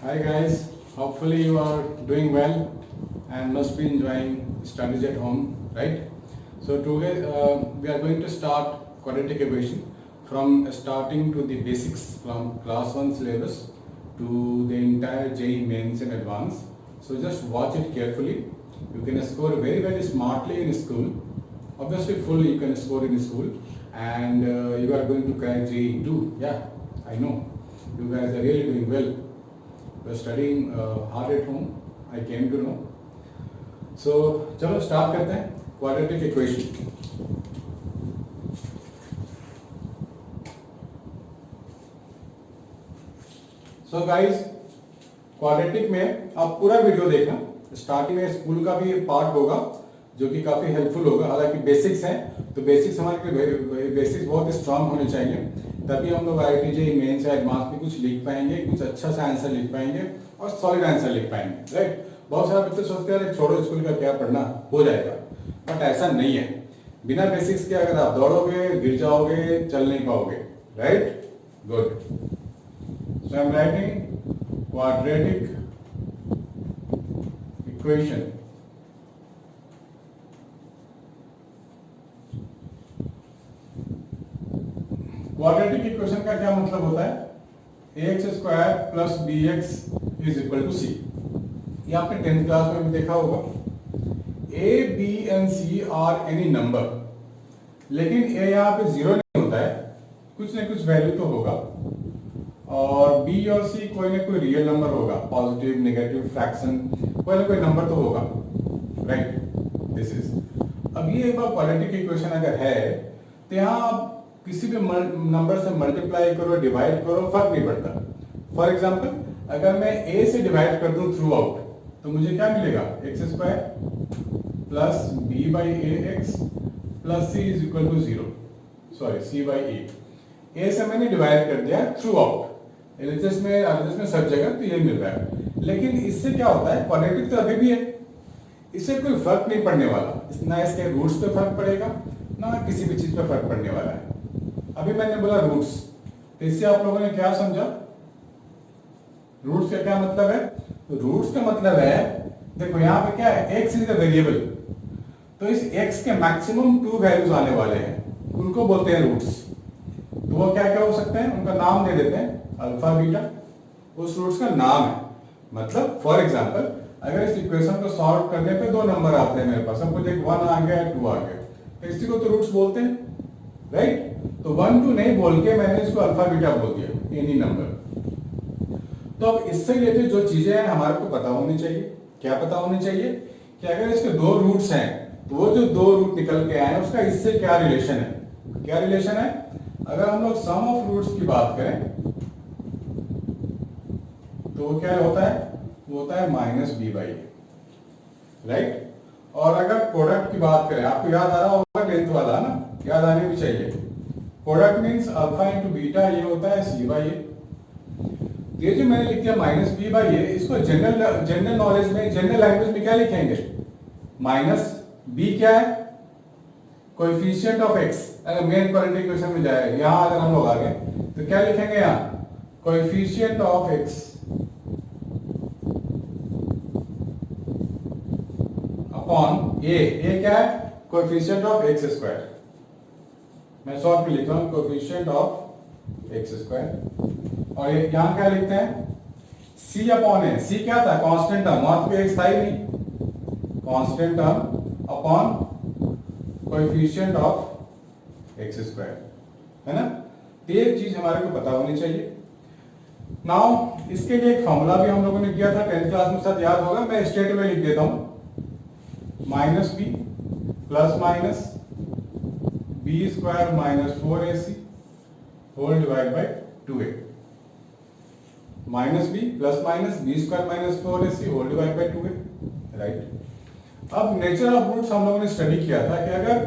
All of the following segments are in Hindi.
Hi guys, hopefully you are doing well and must be enjoying studies at home, right? So today we are going to start quadratic equation from starting to the basics from class 1 syllabus to the entire JEE mains and advanced. So just watch it carefully. You can score very smartly in school. Obviously full you can score in school and you are going to crack JEE too. Yeah, I know. You guys are really doing well. You are studying hard at home. I came to know. So चलो स्टार्ट करते हैं quadratic equation. So guys quadratic में आप पूरा वीडियो देखना. स्टार्टिंग में स्कूल का भी पार्ट होगा जो कि काफी हेल्पफुल होगा. हालांकि बेसिक्स हैं तो बेसिक्स हमारे बेसिक्स बहुत स्ट्रांग होने चाहिए, तभी हम लोग IIT JEE मेंस या एडवांस में कुछ लिख पाएंगे, कुछ अच्छा सा आंसर लिख पाएंगे और सॉलिड आंसर लिख पाएंगे, राइट. बहुत सारे बच्चे सोचते हैं छोड़ो स्कूल का क्या पढ़ना, हो जाएगा, बट ऐसा नहीं है. बिना बेसिक्स के अगर आप दौड़ोगे गिर जाओगे, चल नहीं पाओगे, right. Good. So I am writing quadratic equation. Quadratic equation का क्या मतलब होता है? ax square plus bx is equal to c. ये आपने 10th क्लास में भी देखा होगा. a, b and c are any number, लेकिन a यहाँ पे जीरो नहीं होता है, कुछ न कुछ वैल्यू तो होगा, और b और c कोई ना कोई रियल नंबर होगा, पॉजिटिव नेगेटिव फ्रैक्शन, कोई ना कोई नंबर तो होगा, राइट. This is. अब ये एक बार क्वाड्रेटिक इक्वेशन अगर है तो यहाँ आप किसी भी नंबर से मल्टीप्लाई करो, डिवाइड करो, फर्क नहीं पड़ता. फॉर एग्जांपल अगर मैं a से डिवाइड कर दूं थ्रू आउट तो मुझे क्या मिलेगा? X square plus b by a x plus c is equal to 0. Sorry, c by a. A से मैंने डिवाइड कर दिया थ्रू आउट, एलएचएस में सब जगह, तो ये मिल रहा है. लेकिन इससे क्या होता है? क्वाड्रेटिक तो अभी भी है, इससे कोई फर्क नहीं पड़ने वाला. ना इसके रूट्स पे फर्क पड़ेगा, ना किसी भी चीज पे फर्क पड़ने वाला है. अभी मैंने बोला रूट्स, तो इससे आप लोगों ने क्या समझा? रूट्स का क्या मतलब है? तो रूट्स का मतलब है, देखो यहाँ पे क्या है, x इज अ वेरिएबल, तो इस x के मैक्सिमम 2 वैल्यूज आने वाले हैं, उनको बोलते हैं रूट्स. तो वो क्या क्या हो सकते हैं, उनका नाम दे देते हैं अल्फा बीटा. उस रूट्स का नाम है. मतलब फॉर एग्जांपल अगर इस इक्वेशन को सॉल्व करने पे 2 नंबर आते हैं मेरे पास, सपोज एक 1 आ गया, 2 आ गया, तो इसी को तो रूट्स बोलते हैं, राइट. तो 1 2 नहीं बोल के मैंने इसको अल्फा बीटा बोल दिया, एनी नंबर. तो अब इससे रिलेटेड जो चीजें हैं हमारे को पता होनी चाहिए. क्या पता होनी चाहिए? कि अगर इसके 2 रूट्स हैं तो वो जो 2 रूट निकल के आए उसका इससे क्या रिलेशन है. क्या रिलेशन है? अगर हम लोग सम ऑफ रूट्स की बात करें तो वो क्या होता है? वो होता है minus b by a, right. और अगर प्रोडक्ट की बात करें, आपको याद आ रहा होगा 10th वाला ना, याद आने भी चाहिए. Product means alpha into beta, ये होता है सी बाई ए. ये जो मैंने लिख दिया माइनस बी बाई ए, इसको जनरल नॉलेज में, जनरल लैंग्वेज में क्या लिखेंगे? माइनस बी क्या है? Coefficient of x. अगर मेन क्वाड्रेटिक इक्वेशन में जाए, यहां अगर हम लोग आ गए तो क्या लिखेंगे? यहाँ कोएफिशिएंट ऑफ एक्स अपॉन ए. ए क्या है? Coefficient of x square. मैं शॉर्ट में लिख रहा हूं, कोएफिशिएंट ऑफ एक्स स्क्वायर. और यहां क्या लिखते हैं? c अपॉन ए. c क्या था? कांस्टेंट टर्म, वहां तो एक्स था ही नहीं, constant term upon coefficient of x square, है ना. तो ये चीज हमारे को पता होनी चाहिए. नाउ इसके लिए एक फॉर्मूला भी हम लोगों ने किया था 10th क्लास में, साथ याद होगा. मैं स्ट्रेट में लिख देता हूं, minus b plus minus b square minus 4ac whole divide by 2a. Minus b plus minus b square minus 4ac whole divide by 2a, right. अब नेचर ऑफ रूट्स हम लोगों ने स्टडी किया था कि अगर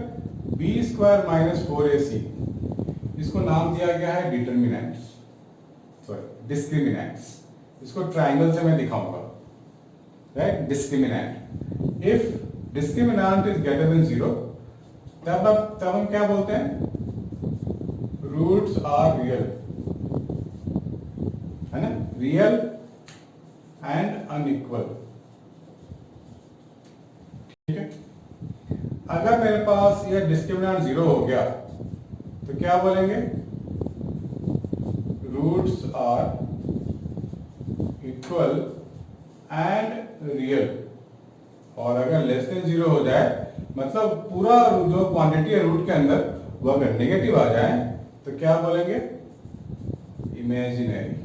बी स्क्वायर माइनस 4ac, इसको नाम दिया गया है डिटर्मिनेंट्स, सॉरी डिस्क्रिमिनेंट्स. इसको ट्राइंगल से मैं दिखाऊंगा, right. Discriminant, if discriminant is greater than 0, तब हम क्या बोलते हैं? रूट्स आर रियल, है ना. Real and unequal. ठीक है, अगर मेरे पास ये डिस्क्रिमिनेंट 0 हो गया तो क्या बोलेंगे, roots are equal and real. और अगर लेस देन 0 हो जाए, मतलब पूरा जो क्वांटिटी है रूट के अंदर वो अगर नेगेटिव आ जाए तो क्या बोलेंगे, इमेजिनरी।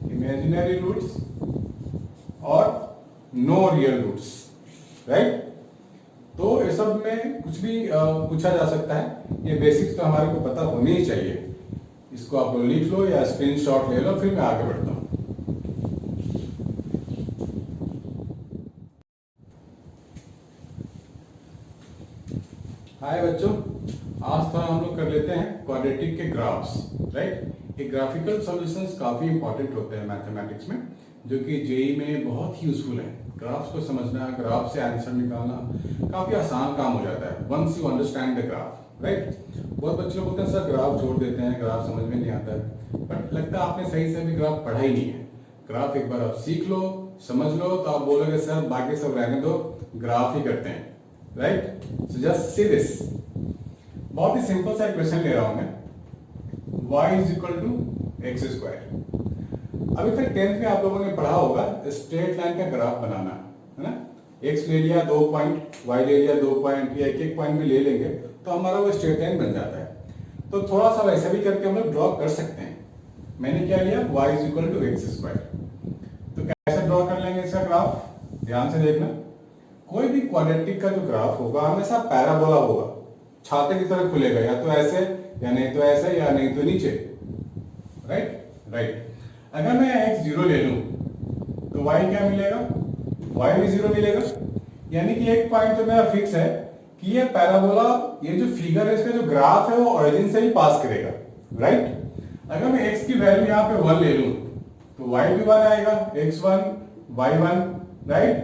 इमेजिनरी रूट्स और नो रियल रूट्स, राइट। तो इस सब में कुछ भी पूछा जा सकता है। ये बेसिक्स तो हमारे को पता होनी ही चाहिए। इसको आप लोग लिख लो या स्क्रीनशॉट ले लो, फिर मैं आगे बढ़ता हूं। हाय बच्चों, आज तो हम लोग कर लेते हैं क्वाड्रेटिक के ग्राफ्स, राइट। ये ग्राफिकल सॉल्यूशंस काफी इंपॉर्टेंट होते हैं मैथमेटिक्स में, जो कि जेई में बहुत यूजफुल है। ग्राफ्स को समझना, ग्राफ से आंसर निकालना काफी आसान काम हो जाता है once you understand the graph, right. बहुत बच्चे लोग बोलते हैं सर ग्राफ छोड़ देते हैं, ग्राफ समझ में नहीं आता है, बट लगता है आपने सही से भी ग्राफ पढ़ा ही नहीं है। ग्राफ एक बार आप सीख लो, समझ लो, तो आप बोलोगे सर बाकी सब रहने दो, ग्राफ ही करते हैं, right. So just see this, बहुत ही सिंपल सा इक्वेशन ले रहा हूं मैं, y is equal to x square. अभी तक 10th में आप लोगों ने पढ़ा होगा स्ट्रेट लाइन का ग्राफ बनाना, है ना। x ले लिया 2 पॉइंट, y ले लिया 2 पॉइंट, या एक पॉइंट भी ले लेंगे तो हमारा वो स्ट्रेट लाइन बन जाता है। तो थोड़ा सा वैसे भी करके हम लोग ड्रॉ कर सकते हैं। मैंने क्या लिया, y is equal to x square. तो कैसे ड्रॉ कर लेंगे इसका ग्राफ, ध्यान से देखना। कोई भी क्वाड्रेटिक का जो ग्राफ होगा हमेशा पैराबोला होगा, छाते की तरह खुलेगा, या तो ऐसे, या नहीं तो ऐसे, या नहीं तो नीचे, राइट। अगर मैं x 0 ले लूं तो y क्या मिलेगा, y भी 0 मिलेगा। यानी कि एक पॉइंट जो मेरा फिक्स है कि ये पैराबोला, ये जो फिगर है इसका जो ग्राफ है वो ओरिजिन से ही पास करेगा, राइट। अगर मैं x की वैल्यू यहाँ पे 1 ले लूं तो y भी 1 आएगा, x1 y1, राइट।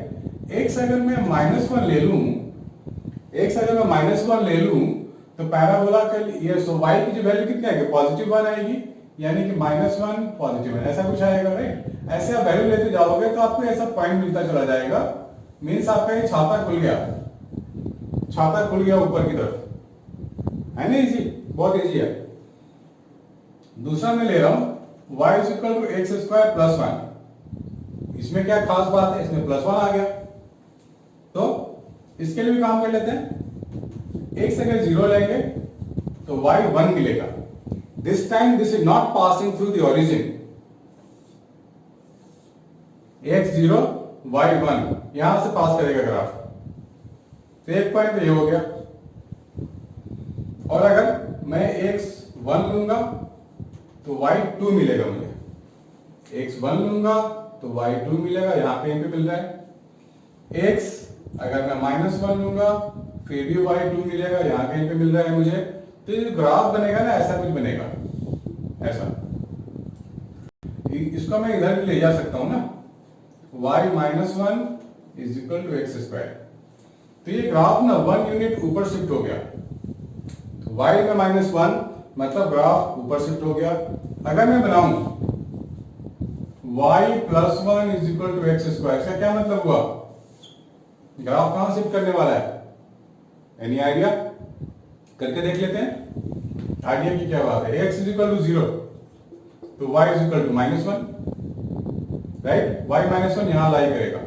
x अगर मैं -1 ले लूं, x अगर मैं -1 ले लूं तो पैराबोला का ये सो y की जो वैल्यू कितनी आएगी, पॉजिटिव 1 आएगी, यानी कि -1 पॉजिटिव 1, ऐसा कुछ आएगा, राइट। ऐसे आप वैल्यू लेते जाओगे तो आपको ऐसा पॉइंट मिलता चला जाएगा। मीन्स आपका ये छाता खुल गया, छाता खुल गया ऊपर की तरफ, है ना। इजी, बहुत इजी है। दूसरा मैं ले रहा हूं y is equal to x square plus 1। इसमें क्या खास बात है, इसमें +1 आ गया, तो इसके लिए भी काम कर लेते हैं। x अगर 0 लेंगे तो y 1 मिलेगा। This time this is not passing through the origin. x 0 y 1 यहां से पास करेगा ग्राफ, तो एक पॉइंट ये हो गया। और अगर मैं x 1 लूंगा तो y 2 मिलेगा मुझे, x 1 लूंगा तो y 2 मिलेगा, यहां पे मिल रहा है। x अगर मैं -1 लूंगा फिर भी y 2 मिलेगा, यहां कहीं पे मिल रहा है मुझे। तो ये ग्राफ बनेगा ना, ऐसा कुछ बनेगा, ऐसा। इसको मैं इधर भी ले जा सकता हूं ना, y -1 is equal to x square. तो ये ग्राफ ना 1 यूनिट ऊपर शिफ्ट हो गया, तो y में -1 मतलब ग्राफ ऊपर शिफ्ट हो गया। अगर मैं बनाऊं y +1 is equal to x square, इसका क्या मतलब हुआ, ग्राफ कहां शिफ्ट करने वाला है, एनी आइडिया, करके देख लेते हैं। आइडिया की क्या बात है, x इज इक्वल टू 0 तो y is equal to -1, right. y -1 यहां लाई करेगा,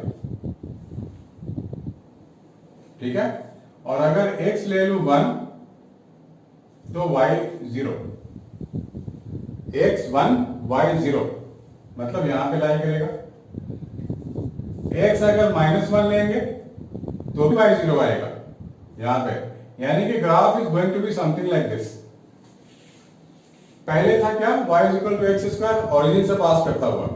ठीक है। और अगर x ले लू 1 तो y 0, x 1 y 0 मतलब यहां पे लाई करेगा। x अगर -1 लेंगे तो भी y 0 आएगा यहां पे, यानी कि graph is going to be something like this. पहले था क्या, y is equal to x square origin से पास करता हुआ,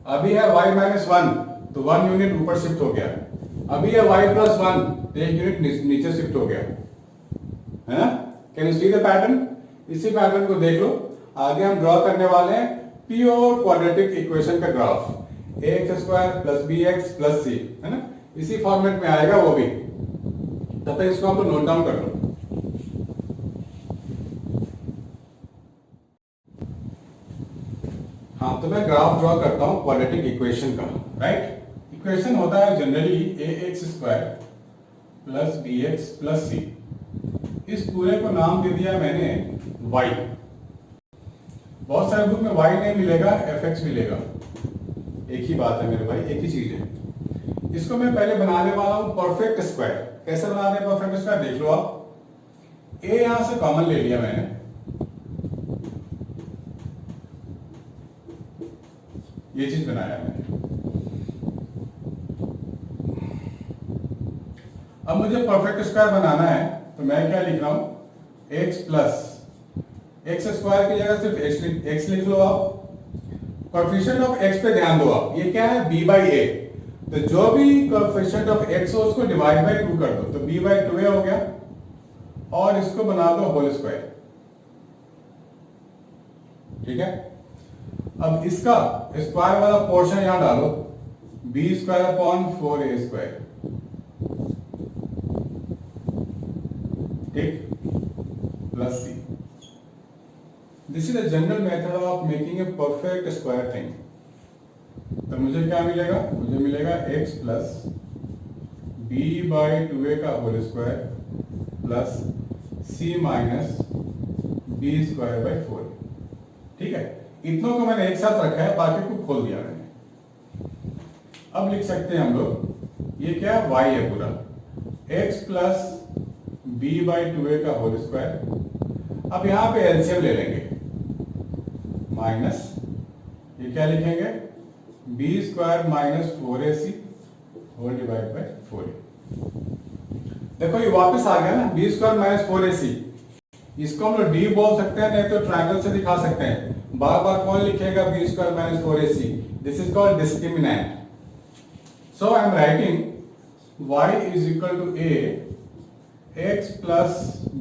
अभी है y -1 तो 1 यूनिट ऊपर शिफ्ट हो गया, अभी है y +1 तो 1 यूनिट नीचे शिफ्ट हो गया, है ना। Can you see the pattern, इसी पैटर्न को देख लो। आगे हम ड्रॉ करने वाले हैं प्योर क्वाड्रेटिक इक्वेशन का ग्राफ, ax² + bx + c, है ना, इसी फॉर्मेट में आएगा वो भी। तब तक इसको आप नोट डाउन कर लो। हाँ, तो मैं ग्राफ ड्रॉ करता हूं क्वाड्रेटिक इक्वेशन का, राइट। इक्वेशन होता है generally ax square plus bx plus c। इस पूरे को नाम दे दिया मैंने y। बहुत सारे बुक में y नहीं मिलेगा, fx मिलेगा। एक ही बात है मेरे भाई, एक ही चीज है। इसको मैं पहले बनाने वाला हूं परफेक्ट स्क्वायर। कैसे बनाते हैं परफेक्ट स्क्वायर, देख लो आप। a यहां से कॉमन ले लिया मैंने, ये चीज बनाया मैंने। अब मुझे परफेक्ट स्क्वायर बनाना है, तो मैं क्या लिख रहा हूं, x प्लस एक्स स्क्वायर की जगह सिर्फ x लिख लो आप। कोएफिशिएंट ऑफ x पे ध्यान दो आप, ये क्या है b बाई ए। तो जो भी कोएफिशिएंट ऑफ x हो उसको डिवाइड बाई 2 कर दो, तो b बाई 2a हो गया। और इसको बना दो होल स्क्वायर, ठीक है। अब इसका स्क्वायर वाला पोर्शन यहां डालो, b square upon 4a square, ठीक, plus c। This is the general method of making a perfect square thing. तो मुझे क्या मिलेगा, मुझे मिलेगा x plus b by 2a का whole square plus c minus b square by 4। ठीक है, इतनों को मैंने एक साथ रखा है, बाकी को खोल दिया मैंने। अब लिख सकते हैं हम लोग, ये क्या है, y है पूरा, x plus b by 2a का होल स्क्वायर। अब यहां पे एलसीएम ले लेंगे, माइनस ये क्या लिखेंगे, b square minus 4ac whole divide by 4a। देखो ये वापस आ गया ना, b स्क्वायर माइनस 4ac। इसको हम लोग d बोल सकते हैं, नहीं तो ट्रायंगल से दिखा सकते हैं। बार बार कौन लिखेगा b square minus 4ac, this is called discriminant. So I am writing y is equal to a x plus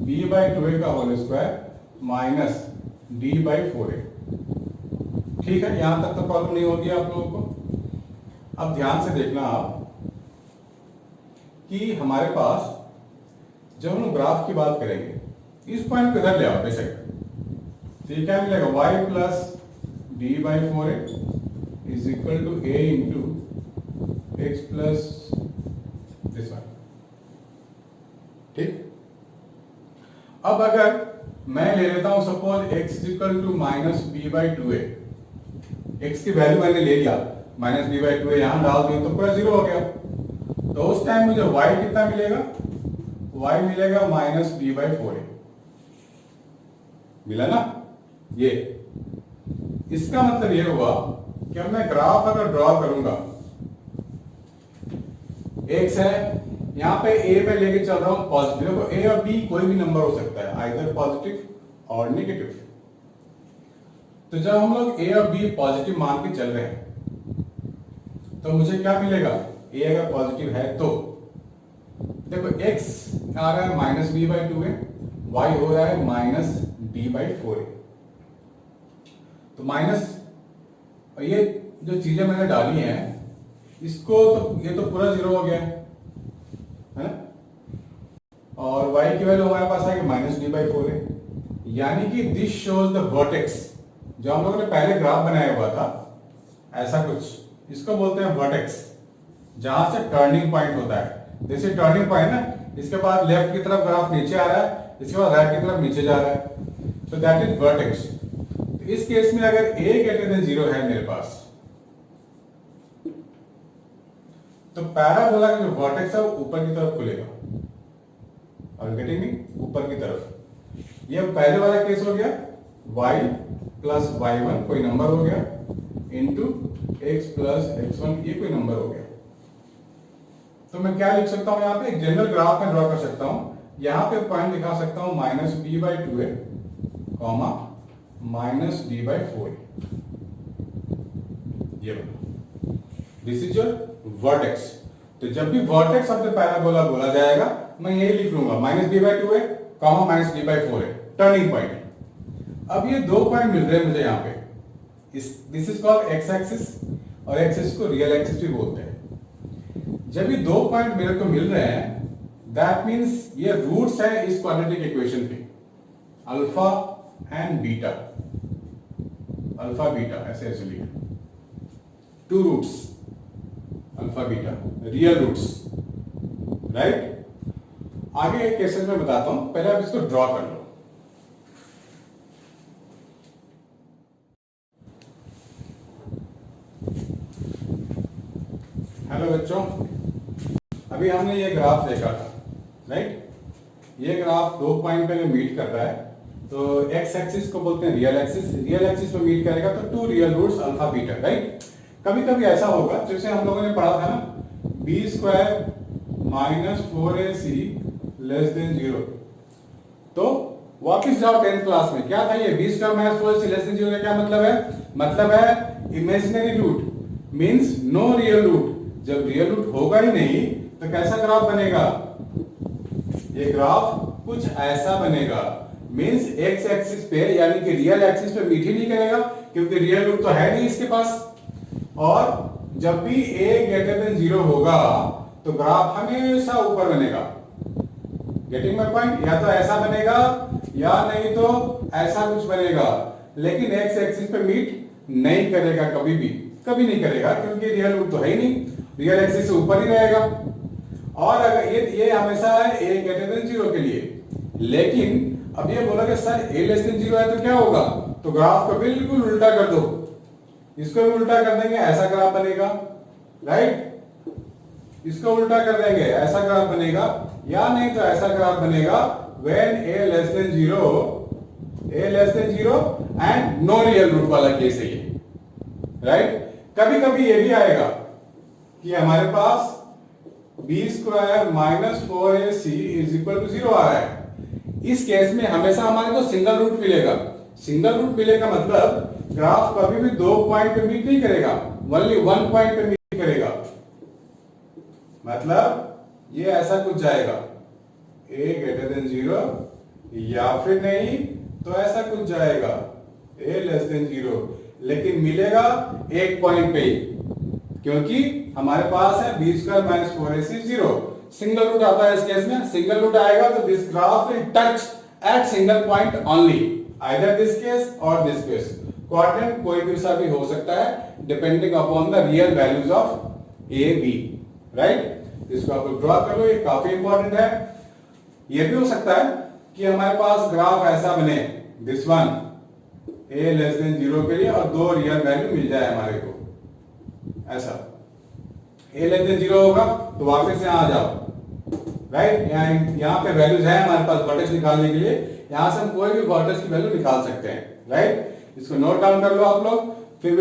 b by 2a का whole square minus d by 4a। ठीक है, यहां तक तो प्रॉब्लम नहीं होगी आप लोगों को। अब ध्यान से देखना आप कि हमारे पास जब हम ग्राफ की बात करेंगे, इस पॉइंट को इधर ले आओ बेशक, तो ये क्या मिलेगा, y plus d by 4a is equal to a into x plus this one. ठीक, अब अगर मैं ले लेता हूं suppose x is equal to minus b by 2a, x की वैल्यू मैंने ले लिया, माइनस b बाई 2a यहां डाल दिया तो पूरा 0 हो गया। तो उस टाइम मुझे y कितना मिलेगा, y मिलेगा माइनस b बाई 4a, मिला ना। ये इसका मतलब ये हुआ कि अब मैं ग्राफ अगर ड्रॉ करूंगा, x है यहां पे a पे लेके चल रहा हूं पॉजिटिव, देखो a और b कोई भी नंबर हो सकता है, आइदर पॉजिटिव और नेगेटिव। तो जब हम लोग a और b पॉजिटिव मान के चल रहे हैं, तो मुझे क्या मिलेगा, a अगर पॉजिटिव है तो देखो x आ रहा है minus b by 2a, y हो रहा है माइनस d बाई 4a। तो माइनस, और ये जो चीजें मैंने डाली हैं इसको, तो ये तो पूरा 0 हो गया है ना। और y की वैल्यू हमारे पास है माइनस d बाई 4a, यानी कि दिस शोज द वर्टेक्स। जो हम लोगों ने पहले ग्राफ बनाया हुआ था ऐसा कुछ, इसको बोलते हैं वर्टेक्स, जहां से टर्निंग पॉइंट होता है। जैसे टर्निंग पॉइंट ना, इसके बाद लेफ्ट की तरफ ग्राफ नीचे आ रहा है, इसके बाद राइट की तरफ नीचे जा रहा है, तो दैट इज वर्टेक्स। तो इस केस में अगर a ग्रेटर देन 0 है मेरे पास, तो पैराबोला का जो वर्टेक्स है वो ऊपर की तरफ खुलेगा, और गेटिंग मी, ऊपर की तरफ। ये पहले वाला केस हो गया, y प्लस y1 कोई नंबर हो गया, इंटू x प्लस x1 ये कोई नंबर हो गया। तो मैं क्या लिख सकता हूं यहाँ पे, एक जनरल ग्राफ में ड्रॉ कर सकता हूं। यहाँ पे पॉइंट दिखा सकता हूं minus b by 2a comma minus d by 4a, ये बना, दिस इज योर वर्टेक्स। तो जब भी वर्टेक्स ऑफ द पैराबोला बोला जाएगा, मैं यही लिख लूंगा minus b by 2a comma minus d by 4a, turning point. अब ये दो पॉइंट मिल रहे हैं मुझे यहाँ पे, this is called x axis, और एक्सिस को रियल एक्सिस भी बोलते हैं। जब ये दो पॉइंट मेरे को मिल रहे हैं, दैट मींस ये रूट्स हैं इस क्वाड्रेटिक इक्वेशन के, alpha and beta. Alpha beta, ऐसे ऐसे लिखे, two roots alpha beta real roots, right. आगे एक केसेस में बताता हूं, पहले आप इसको ड्रॉ कर लो। हेलो बच्चों, अभी हमने ये ग्राफ देखा था, राइट। ये ग्राफ 2 पॉइंट पे मीट कर रहा है, तो एक्स एक्सिस को बोलते हैं रियल एक्सिस, रियल एक्सिस पे मीट करेगा तो two real roots alpha beta, right. कभी कभी ऐसा होगा, जैसे हम लोगों ने पढ़ा था ना, b square minus 4ac less than 0। तो वापिस जाओ 10th क्लास में, क्या था ये b square minus 4ac less than 0 का क्या मतलब है? मतलब है imaginary root means no real root. जब रियल रूट होगा ही नहीं तो कैसा ग्राफ बनेगा? ये ग्राफ कुछ ऐसा बनेगा, मींस एक्स एक्सिस पे यानी कि रियल एक्सिस पे मीट ही नहीं करेगा, क्योंकि रियल रूट तो है नहीं इसके पास। और जब भी a ग्रेटर देन 0 होगा तो ग्राफ हमेशा ऊपर बनेगा। Getting my point? या तो ऐसा बनेगा या नहीं तो ऐसा कुछ बनेगा, लेकिन एक्स एक्सिस पे मीट नहीं करेगा, कभी नहीं करेगा, क्योंकि रियल रूट तो है ही नहीं, रियल एक्सिस से ऊपर ही रहेगा। और अगर ये हमेशा है a ग्रेटर देन 0 के लिए, लेकिन अब ये बोला कि सर a लेस देन 0 है तो क्या होगा? तो ग्राफ को बिल्कुल उल्टा कर दो, इसको भी उल्टा कर देंगे, ऐसा ग्राफ बनेगा, राइट। इसको उल्टा कर देंगे, ऐसा ग्राफ बनेगा, या नहीं तो ऐसा ग्राफ बनेगा when a less than 0 and no real root वाला केस है ये, राइट। कभी कभी ये भी आएगा कि हमारे पास b square minus 4ac is equal to 0 आ रहा है। इस केस में हमेशा हमारे को सिंगल रूट मिलेगा। सिंगल रूट मिलेगा मतलब ग्राफ कभी भी 2 पॉइंट पे मीट नहीं करेगा, ओनली 1 पॉइंट पे मीट करेगा। मतलब ये ऐसा कुछ जाएगा a ग्रेटर देन 0, या फिर नहीं तो ऐसा कुछ जाएगा a लेस देन 0, लेकिन मिलेगा एक पॉइंट पे ही, क्योंकि हमारे पास है b square minus 4ac 0। Single root आता है इस केस में, सिंगल रूट आएगा तो this graph will touch at single point only, either this case और दिस केस। क्वाड्रेंट कोई भी सा भी हो सकता है depending upon the real values of a b, right. इसको आप ड्रॉ कर लो, ये काफी इंपॉर्टेंट है। ये भी हो सकता है कि हमारे पास ग्राफ ऐसा बने, this one a less than 0 के लिए और दो रियल वैल्यू मिल जाए हमारे को, ऐसा a लेस देन 0 होगा तो वापस यहाँ आ जाओ, राइट। यहाँ पे वैल्यूज है हमारे पास वर्टेक्स निकालने के लिए, यहाँ से हम कोई भी वर्टेक्स की वैल्यू निकाल सकते हैं, राइट। इसको नोट डाउन कर लो आप लोग, फिर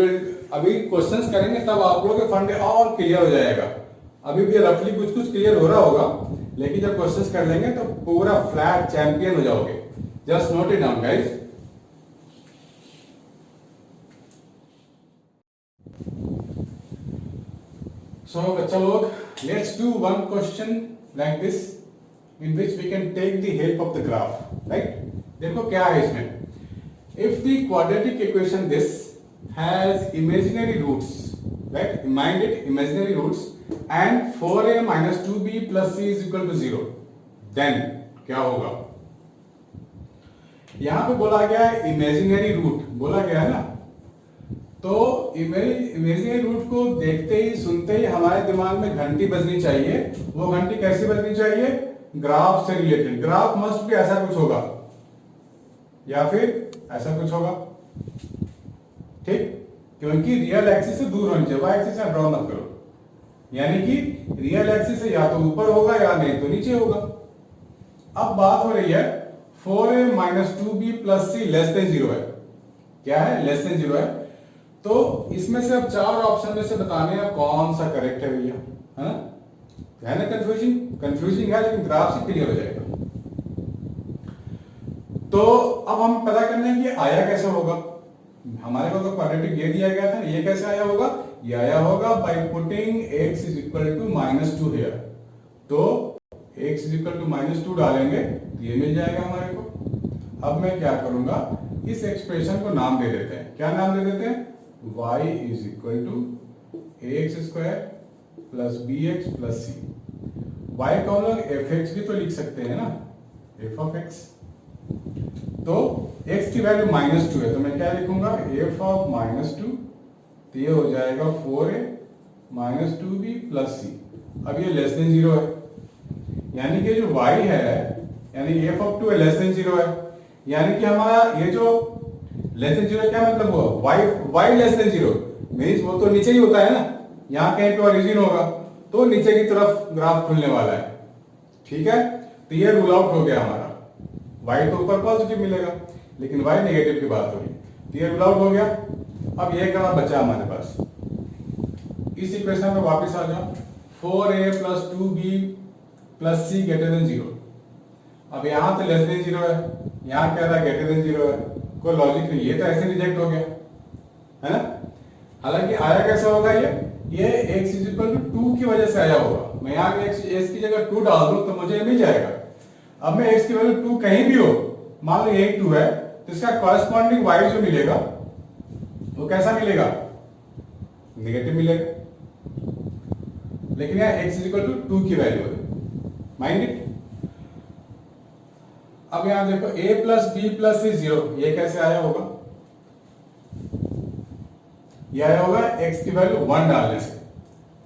अभी क्वेश्चंस करेंगे तब आप लोगों के फंडे और क्लियर हो जाएगा। अभी भी रफली कुछ क्लियर हो रहा होगा, लेकिन जब क्वेश्चंस कर लेंगे तो पूरा फ्लैट चैंपियन हो जाओगे। Just note it down guys. So बच्चा लोग, let's do one question like this in which we can take the help of the graph, right. देखो क्या है इसमें, if the quadratic equation this has imaginary roots, right, mind it, imaginary roots, and 4a minus 2b plus c is equal to 0, then क्या होगा? यहां पे बोला गया है इमेजिनरी रूट, बोला गया है ना, तो इमेजिनरी रूट को देखते ही सुनते ही हमारे दिमाग में घंटी बजनी चाहिए। वो घंटी कैसी बजनी चाहिए? ग्राफ से रिलेटेड। ग्राफ मस्ट भी ऐसा कुछ होगा या फिर ऐसा कुछ होगा, ठीक, क्योंकि रियल एक्सिस से दूर होनी चाहिए, वाई एक्सिस से ड्रॉ मत करो, यानी कि रियल एक्सिस से या तो ऊपर होगा या नहीं तो नीचे होगा। अब बात हो रही है 4a minus 2b plus c less than 0 है, क्या है? लेस देन 0 है। तो इसमें से अब चार ऑप्शन में से बताने हैं कौन सा करेक्ट है भैया, है ना? कंफ्यूजिंग है, लेकिन ग्राफ से क्लियर हो जाएगा। तो अब हम पता करने की आया कैसे होगा। हमारे को तो क्वाड्रेटिक ये दिया गया था, ये कैसे आया होगा? ये आया होगा by putting x is equal to -2 here. तो x इज इक्वल टू -2 डालेंगे तो ये मिल जाएगा हमारे को। अब मैं क्या करूंगा, इस एक्सप्रेशन को नाम दे देते हैं। क्या नाम दे देते हैं? y is equal to ax square plus bx plus c। y को हम लोग fx भी तो लिख सकते हैं ना, f of x, तो x की वैल्यू -2 है, तो मैं क्या लिखूंगा, f ऑफ -2, तो ये हो जाएगा 4a -2b प्लस c। अब ये लेस देन 0 है, यानी कि जो y है, यानी f ऑफ 2 लेस देन 0 है, यानी कि हमारा ये जो लेस देन 0 क्या मतलब हुआ, y लेस देन 0 मींस वो तो नीचे ही होता है ना, यहाँ कहीं पे ओरिजिन होगा तो नीचे की तरफ ग्राफ खुलने वाला है। ठीक है, तो ये रूल आउट हो गया हमारा, y तो ऊपर पॉजिटिव मिलेगा लेकिन y नेगेटिव की बात हो रही, तो ये रूल आउट हो गया। अब ये ग्राफ बचा हमारे पास, इस इक्वेशन में वापस आ जाओ, 4a plus 2b plus c greater than 0। अब यहाँ तो लेस देन 0 है, यहाँ कह रहा है ग्रेटर देन 0 है, कोई लॉजिक नहीं, ये तो ऐसे रिजेक्ट हो गया है ना। हालांकि आया कैसे होगा, ये x इज इक्वल टू 2 की वजह से आया होगा। मैं यहाँ पे x की जगह 2 डाल दूं तो मुझे मिल जाएगा। अब मैं x की वैल्यू 2 कहीं भी हो, मान लो यही 2 है, तो इसका कॉरेस्पॉन्डिंग y जो मिलेगा वो कैसा मिलेगा, नेगेटिव मिलेगा, लेकिन यहाँ x इज इक्वल टू 2 की वैल्यू है, माइंड इट। अब यहां देखो a plus b plus c 0, ये कैसे आया होगा, ये आया होगा x की वैल्यू 1 डालने से।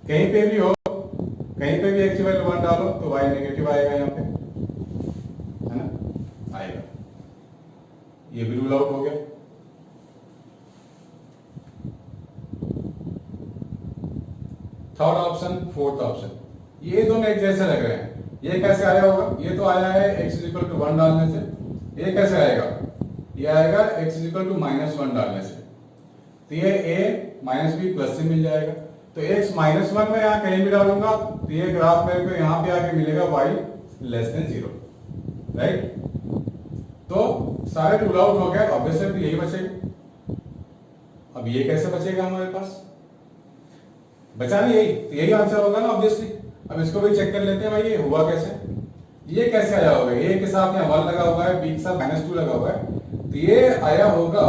कहीं पे भी हो, कहीं पे भी x की वैल्यू 1 डालो तो y नेगेटिव आएगा, यहाँ पे है ना, आएगा। ये भी रूल आउट हो गया। थर्ड ऑप्शन, फोर्थ ऑप्शन, ये दोनों एक जैसे लग रहे हैं। ये कैसे आया होगा, ये तो आया है x इज इक्वल टू 1 डालने से, ये कैसे आएगा, ये आएगा x इज इक्वल टू -1 डालने से, तो ये a minus b plus c मिल जाएगा। तो x -1 में यहाँ कहीं भी डालूंगा तो ये ग्राफ मेरे को यहाँ पे आके मिलेगा y लेस देन 0, राइट। तो सारे रूल आउट हो गए, ऑब्वियसली तो यही बचेगा। अब ये कैसे बचेगा हमारे पास, बचा नहीं, यही आंसर होगा ना ऑब्वियसली। अब इसको भी चेक कर लेते हैं भाई, ये हुआ कैसे, ये कैसे आया होगा, ए के साथ यहाँ 1 लगा हुआ है, बी के साथ -2 लगा हुआ है, तो ये आया होगा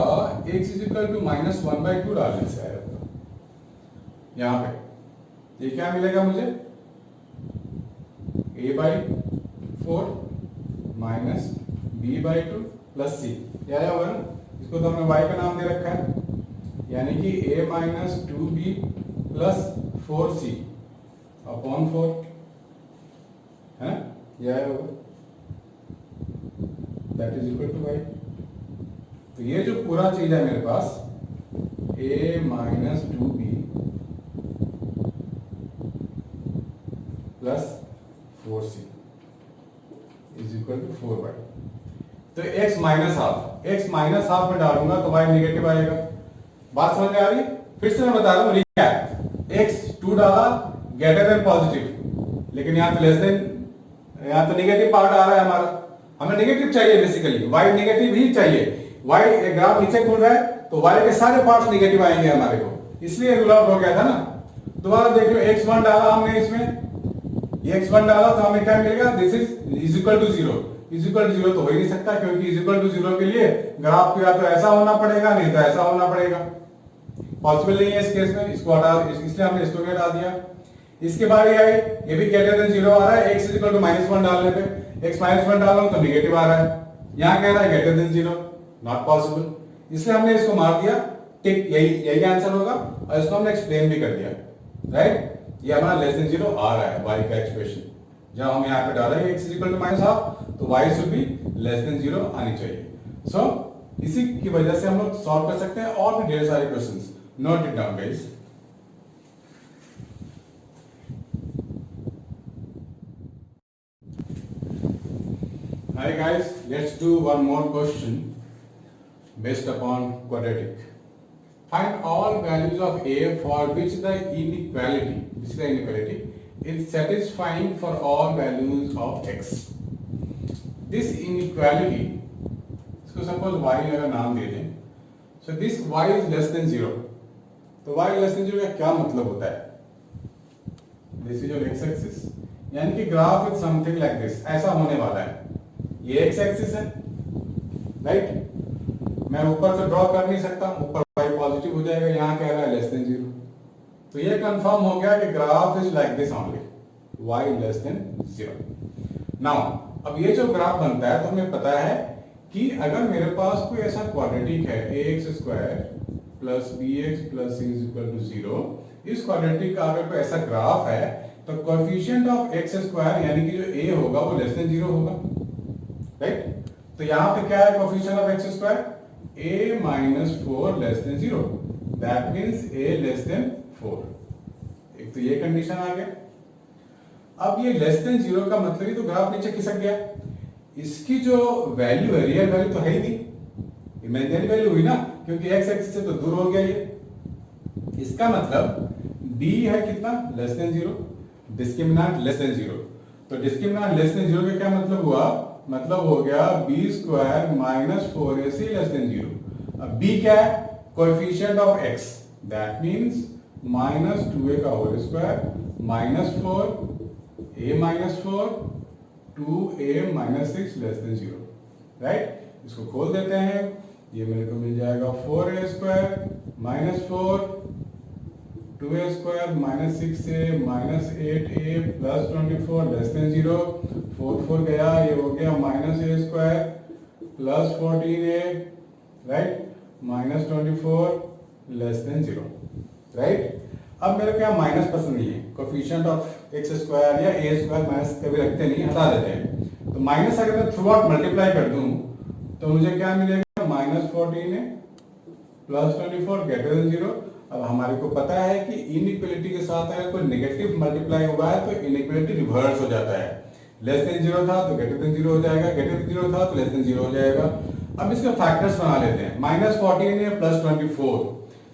x इज इक्वल टू -1/2 डालने से आया होगा। यहाँ पे ये क्या मिलेगा मुझे, a/4 minus b/2 plus c, ये आया होगा ना। इसको तो हमने y का नाम दे रखा है, यानी कि a minus 2b plus 4c upon 4 है, ये आया होगा, that is equal to y। तो ये जो पूरा चीज है मेरे पास, a minus 2b plus 4c is equal to 4y। तो x माइनस हाफ में डालूंगा तो y नेगेटिव आएगा। बात समझ में आ रही है, फिर से मैं बता रहा हूँ, x 2 डाला ग्रेटर देन पॉजिटिव, लेकिन यहाँ तो लेस देन, यहाँ तो नेगेटिव पार्ट आ रहा है हमारा, हमें नेगेटिव चाहिए बेसिकली, y नेगेटिव ही चाहिए। y ग्राफ नीचे खुल रहा है तो y के सारे पार्ट्स नेगेटिव आएंगे हमारे को, इसलिए रूल आउट हो गया था ना। दोबारा देख लो, x1 डाला हमने इसमें, ये x1 डाला तो हमें क्या मिलेगा, this is equal to 0। Is equal to 0 तो हो ही नहीं सकता, क्योंकि इज इक्वल टू 0 के लिए ग्राफ को या तो ऐसा होना पड़ेगा, नहीं तो ऐसा होना पड़ेगा, पॉसिबल नहीं है इस केस में। इसको हटा, इसलिए हमने इसको क्या हटा दिया। इसके बाद ये आई, ये भी ग्रेटर देन 0 आ रहा है, x इज इक्वल टू -1 डालने पे, x -1 डाल रहा हूं तो नेगेटिव आ रहा है, यहां कह रहा है ग्रेटर देन 0, नॉट पॉसिबल, इसलिए हमने इसको मार दिया टिक, यही आंसर होगा। और इसको हमने एक्सप्लेन भी कर दिया, राइट। ये हमारा लेस देन 0 आ रहा है y का एक्सप्रेशन, जब हम यहाँ पे डालेंगे x इज इक्वल टू -1/2 तो y should be less than 0 आनी चाहिए। सो इसी की वजह से हम लोग सॉल्व कर सकते हैं, और भी ढेर सारे questions, note it down guys. Hi guys, let's do one more question based upon quadratic. Find all values of a for which the inequality is satisfying for all values of x. This inequality, इसको suppose y अगर नाम दे दें, so this y is less than 0. तो y less than 0 का क्या मतलब होता है? This is your x-axis, यानी कि graph is something like this, ऐसा होने वाला है। ये एक्स एक्सिस है, राइट। मैं ऊपर से ड्रॉ कर नहीं सकता, ऊपर y पॉजिटिव हो जाएगा, यहाँ कह रहा है लेस देन 0, तो ये कंफर्म हो गया कि graph is like this only, y less than 0। Now अब ये जो ग्राफ बनता है तो हमें पता है कि अगर मेरे पास कोई ऐसा क्वाड्रेटिक है ax square plus bx plus c is equal to 0, इस क्वाड्रेटिक का अगर कोई ऐसा ग्राफ है तो कोएफिशिएंट ऑफ x स्क्वायर यानी कि जो a होगा वो लेस देन 0 होगा, राइट। तो यहाँ पे क्या है coefficient of x square, a minus 4 less than 0, that means a less than 4। एक तो ये कंडीशन आ गया। अब ये लेस देन 0 का मतलब ही तो ग्राफ नीचे खिसक गया, इसकी जो वैल्यू है रियल वैल्यू तो है ही नहीं, इमेजिनरी वैल्यू हुई ना, क्योंकि x एक्सिस से तो दूर हो गया ये। इसका मतलब b है कितना, less than 0, discriminant less than 0। तो डिस्क्रिमिनेंट लेस देन 0 का क्या मतलब हुआ, मतलब हो गया b square minus 4ac less than 0। अब b क्या है, coefficient of x, that means minus 2a का whole square minus 4 a minus 4 2a minus 6 less than 0, right. इसको खोल देते हैं, ये मेरे को मिल जाएगा 4a square minus 4 2a square minus 6a minus 8a plus 24 less than 0। 4 गया, ये हो गया minus a square plus 14a, right, minus 24 less than 0, right. अब मेरे को यहाँ माइनस पसंद नहीं है, कोएफिशिएंट ऑफ एक्स स्क्वायर या a स्क्वायर माइनस कभी रखते नहीं, हटा देते हैं। तो माइनस अगर मैं थ्रू आउट मल्टीप्लाई कर दूं तो मुझे क्या मिलेगा, minus 14a plus 24 greater than 0। अब हमारे को पता है कि इनइक्वालिटी के साथ अगर कोई नेगेटिव मल्टीप्लाई हुआ है तो इनइक्वालिटी रिवर्स हो जाता है, लेस देन 0 था तो ग्रेटर देन 0 हो जाएगा, ग्रेटर देन 0 था तो लेस देन 0 हो जाएगा। अब इसके फैक्टर्स बना लेते हैं, माइनस 14a प्लस 24,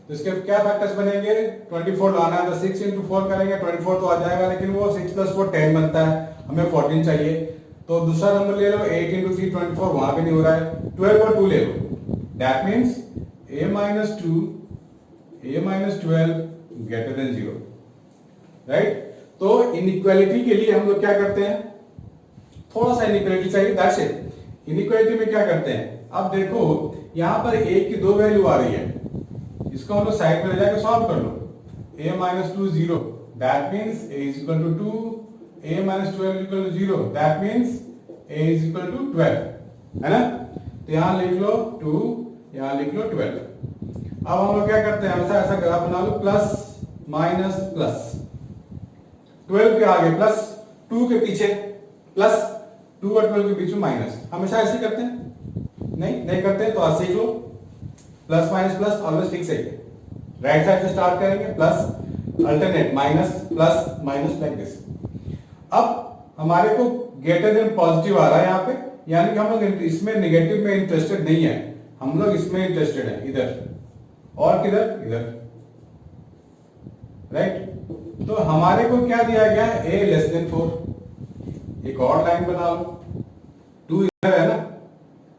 तो इसके क्या फैक्टर्स बनेंगे, 24 लाना है तो 6 इंटू 4 करेंगे, 24 तो आ जाएगा, लेकिन वो 6 प्लस 4 10 बनता है, हमें 14 चाहिए। तो दूसरा नंबर ले लो, 8 इंटू 3 24, वहां भी नहीं हो रहा है, 12 और 2 ले लो, that means a minus 2 a minus 12 greater than 0, right. तो इनइक्वालिटी के लिए हम लोग क्या करते हैं, थोड़ा सा इनइक्वालिटी चाहिए, दैट्स इट। इनइक्वालिटी में क्या करते हैं, अब देखो यहां पर a की 2 वैल्यू आ रही है, इसको हम लोग साइड में ले जाकर सॉल्व कर लो, a minus 2 0, that means a is equal to 2, a minus 12 equal to 0, that means a is equal to 12, है ना। तो यहां लिख लो 2, यहां लिख लो 12। अब हम लोग क्या करते हैं, हमेशा ऐसा ग्राफ बना लो, प्लस माइनस प्लस, 12 के आगे प्लस, 2 के पीछे प्लस, 2 और 12 के बीच में माइनस, हमेशा ऐसे करते हैं, नहीं करते तो आज सीख लो, प्लस माइनस प्लस ऑलवेज ठीक सही है। राइट साइड से स्टार्ट करेंगे, plus alternate minus plus minus like this. अब हमारे को ग्रेटर देन पॉजिटिव आ रहा है यहाँ पे, यानी कि हम लोग इसमें नेगेटिव में इंटरेस्टेड नहीं है, हम लोग इसमें इंटरेस्टेड है, इधर और किधर, इधर, राइट। तो हमारे को क्या दिया गया है, a लेस देन 4। एक और लाइन बना लो, 2 इधर है ना,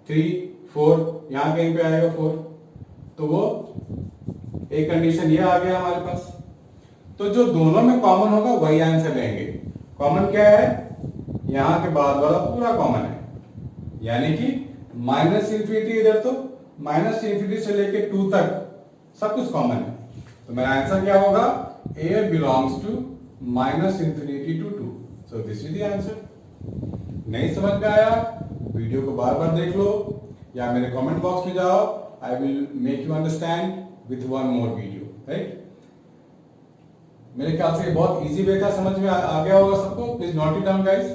3 4 यहां कहीं पे आएगा 4, तो वो एक कंडीशन ये आ गया हमारे पास। तो जो दोनों में कॉमन होगा वही आंसर लेंगे। कॉमन क्या है, यहां के बाद वाला पूरा कॉमन है, यानी कि माइनस इंफिनिटी, इधर तो माइनस इंफिनिटी से लेके 2 तक सब कुछ कॉमन है। तो मेरा आंसर क्या होगा, a belongs to minus infinity to 2, so this is the answer. नहीं समझ में आया, वीडियो को बार बार देख लो या मेरे कमेंट बॉक्स में जाओ, I will make you understand with one more video, right. मेरे ख्याल से बहुत इजी वे था, समझ में आ गया होगा सबको। Please note it down guys.